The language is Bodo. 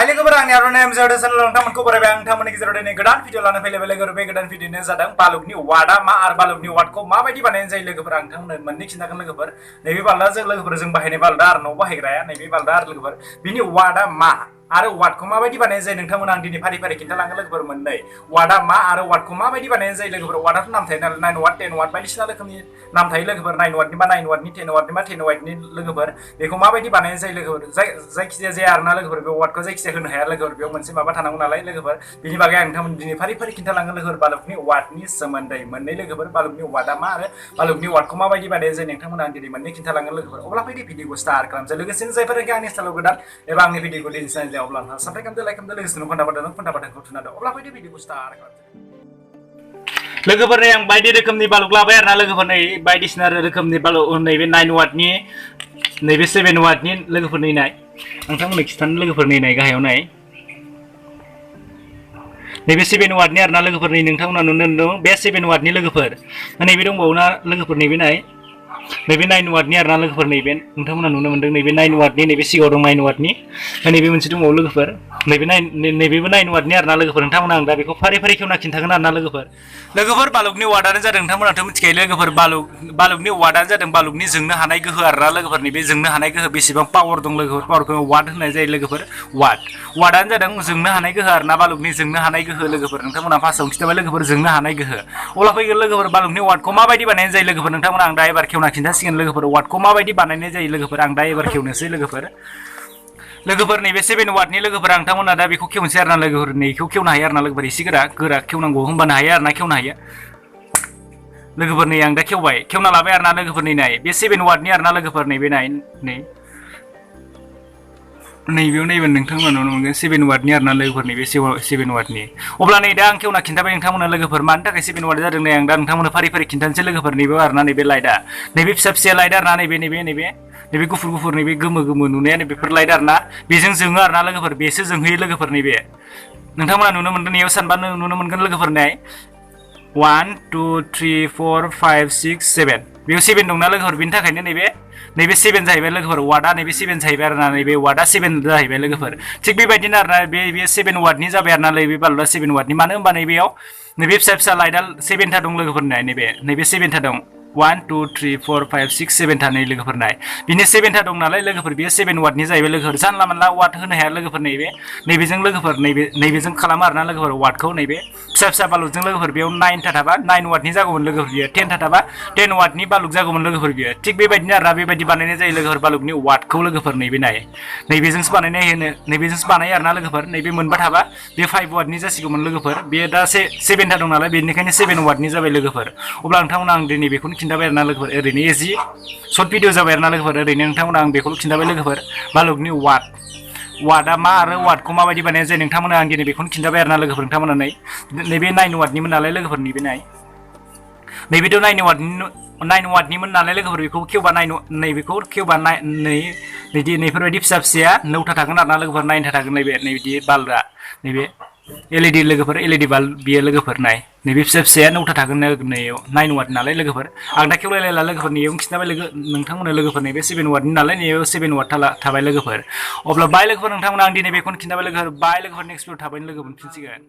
हाय लोगोफोर आंनि आर'नाइ एमजेड चेनेलाव नोंथांमोनखौ बरायबाय। आं नोंथांमोननि गेजेराव दिनै गोदान भिडिअ लाना फैलायबाय लोगोफोर। बे गोदान भिडिअ'आनो जादों बालुकनि वार्डआ मा आरो बालुकनि वार्डखौ माबायदि बानायनाय जायो लोगोफोर। आं नोंथांमोननो मोननै खिन्थागोन लोगोफोर। नैबे बाल्दा जों बाहायनाय बाल्दा आरो न'आव बाहायग्राया नैबे बाल्दा आरो लोगोफोर बिनि वार्डआ मा आरो वार्डखौ माबायदि बानायनाय जायो नोंथांमोना आं दिनै फारि फारि खिन्थालांगोन लोगोफोर। मोननै वार्डआ मा आरो वार्डखौ माबायदि बानायनाय जायो लोगोफोर। वार्डआथ' नाम थायो नालाय 9 वाट 10 वाट बायदिसिना रोखोमनि नाम थायो लोगोफोर। 9 वाटनि बा 9 वाटनि 10 वाटनि बा 10 वाटनि लोगोफोर बेखौ माबायदि बानायनाय जायो लोगोफोर। जायखिजाया जाया आरोना लोगोफोर। बे वार्डखौ जायखिजाया होनो हाया लोगोफोर। बेयाव मोनसे माबा थानांगौ नालाय लोगोफोर। बिनि बागै आं नोंथांमोन दिनै फारि फारि खिन्थालांगोन लोगोफोर। बालुकनि वार्डनि सोमोन्दै मोननै लोगोफोर। बालुकनि वार्डआ मा आरो बालुकनि वार्डखौ माबायदि बानायनाय जायो नोंथांमोना आं दिनै मोननै खिन्थालांगोन लोगोफोर। अब्ला फैदो भिडिअखौ स्टार्ट खालामसै। लोगोसेनो जायफोरखि आंनि चेनेलाव गोदान एबा आंनि भिडिअखौ दिनै नायदों अब्ला नोंथाङा साबस्क्राइब खालामदो, लाइक खालामदो, लोगोसेनो घन्टा बाटनखौ थुना दो। अब्ला फैदो भिडिअखौ स्टार्ट खालामसै। लोगोफोर आं बायदि रोखोमनि बालुक लाबाय आरोना लोगोफोर। नै बायदिसिना रोखोमनि बालुक नैबे 9 वाटनि नैबे 7 वाटनि लोगोफोर नै नाय नोंथांमोननो खिन्थानो लोगोफोर नै नाय गाहायाव नाय नैबे 7 वाटनि आरोना लोगोफोर। नै नोंथांमोना नुनो मोनदों बे 7 वाटनि लोगोफोर। नैबे दंबावोना लोगोफोर नैबे नाय नैबे 9 वाटनि आरोना लोगोफोर। नैबे नोंथांमोना नुनो मोनदों नैबे 9 वाटनि नैबे सिगाङाव दं 9 वाटनि नैबे मोनसे दंबावो लोगोफोर। नैबेबो 9 वाटनि आरोना लोगोफोर। नोंथांमोना आं दा बेखौ फारि फारि खेवना खिन्थागोन आरोना लोगोफोर। बालुकनि वार्डआनो जादों नोंथांमोनाथ' मिथिखायो लोगोफोर। बालुकनि वार्डआनो जादों बालुकनि जोंनो हानाय गोहो आरोना लोगोफोर। नैबे जोंनो हानाय गोहो बेसेबां पावार दं लोगोफोर। पावारखौ वाट होननाय जायो लोगोफोर। वाटआनो जादों जोंनो हानाय गोहो आरोना बालुकनि जोंनो हानाय गोहो लोगोफोर। नोंथांमोना फार्स्टआव खिन्थाबाय लोगोफोर जोंनो हानाय गोहो। अब्ला फैगोन लोगोफोर बालुकनि वार्डखौ माबायदि बानायनाय जायो लोगोफोर। नोंथांमोना आं दा एबार खेवना खिन्थासिगोन लोगोफोर। वार्डखौ माबायदि बानायनाय जायो लोगोफोर। आं दा एबार खेवनोसै लोगोफोर नैबे 7 वाटनि लोगोफोर। आं नोंथांमोना दा बेखौ खेवनोसै आरोना लोगोफोर। नैखौ खेवनो हायो आरोना लोगोफोर। एसे गोरा खेवनांगौ होनबानो हायो आरोना खेवनो हायो लोगोफोर। नै आं दा खेवना लाबाय आरोना लोगोफोर। नै नाय बे 7 वाटनि आरोना लोगोफोर। नैबे नाय नैबेयाव नायबानो नोंथांमोना नुनो मोनगोन 7 वाटनि आरोना लोगोफोर। नैबे 7 वाटनि। अब्ला नै दा आं खेवना खिन्थाबाय नोंथांमोना लोगोफोर मानि थाखाय 7 वाट जादों। नै आं दा नोंथांमोना फारि फारि खिन्थानोसै लोगोफोर। नैबे आरोना नैबे लाइटआ नैबे फिसा लाइट आरोना नैबे गुफुर नैबे गोमो नुनाया बेफोर लाइट आरोना बेजों जोङो आरोना लोगोफोर। बेसो जोंहोयो लोगोफोर। नैबे नोंथांमोना नुनो मोनगोन नैयाव सानबानो नुनो मोनगोन लोगोफोर। नाय 1 2 3 4 5 6 7 बेयाव 7 दंना लोगोफोर। बेनि थाखायनो नैबे 7 जाहैबाय लोगोफोर। वाटआ नैबे 7 जाहैबाय आरोना। नैबे वाटआ 7 जाहैबाय लोगोफोर। थिग बेबायदिनो आरोना बे 7 वाटनि जाबाय आरोना नैबे बाल्बा 7 वाटनि। मानो होनबा नैबेयाव नैबे फिसा लाइटआ 7था दं लोगोफोर। नाय नैबे 7था दं 1 2 3 4 5 6 7था नै लोगोफोर। नाय बिनो 7था दं नालाय लोगोफोर। बेयो 7 वाटनि जाहैबाय लोगोफोर। जानला मानला वाट होनो हाया लोगोफोर। नैबेजों लोगोफोर नैबेजों खालामो आरोना लोगोफोर वाटखौ। नैबे फिसा बालुकजों लोगोफोर। बेयाव 9था थाबा 9 वाटनि जागौमोन लोगोफोर। बियो 10था थाबा 10 वाटनि बालुक जागौमोन लोगोफोर। बियो थिग बेबायदिनो आरोना बेबायदि बानायनाय जायो लोगोफोर बालुकनि वाटखौ लोगोफोर। नैबे नाय नैबेजोंसो बानायो आरोना लोगोफोर। नैबे मोनबा थाबा बे 5 वाटनि जासिगौमोन लोगोफोर। बेयो दा 7था दं नालाय बेनिखायनो 7 वाटनि जाबाय लोगोफोर। अब्ला नोंथांमोना आं दिनै बेखौनो खिन्थाबाय आरोना लोगोफोर। ओरैनो इजि सर्ट भिडिअ जाबाय आरोना लोगोफोर। ओरैनो नोंथांमोना आं बेखौल' खिन्थाबाय लोगोफोर। बालुकनि वाटआ मा आरो वाटखौ माबायदि बानायनाय जायो नोंथांमोना आं दिनै बेखौनो खिन्थाबाय आरोना लोगोफोर। नोंथांमोना नैबे 9 वाटनिमोन नालाय लोगोफोर। नैबेथ' 9 वाटनिमोन नालाय लोगोफोर। बेखौ खेवबा नैबेखौ खेवबा नैफोरबायदि फिसाया 9था थागोन आरोना लोगोफोर। 9था थागोन नैबिदि बाल्बआ नैबे LED लोगोफोर। LED बाल्ब बियो लोगोफोर। नाय नैबे फिसाया 9था थागोन। नैयाव 9 वाट नालाय लोगोफोर। आं दा खेवलायलायला लोगोफोर। नैयावनो खिन्थाबाय नोंथांमोना लोगोफोर। नैबे 7 वाटनि नालाय नैयाव 7 वाट थाबाय लोगोफोर। अब्ला बाय लोगोफोर नोंथांमोना आं दिनै बेखौनो खिन्थाबाय लोगोफोर। बाय लोगोफोर नेक्स्ट भिडिअ थाबैनो लोगो मोनफिनसिगोन।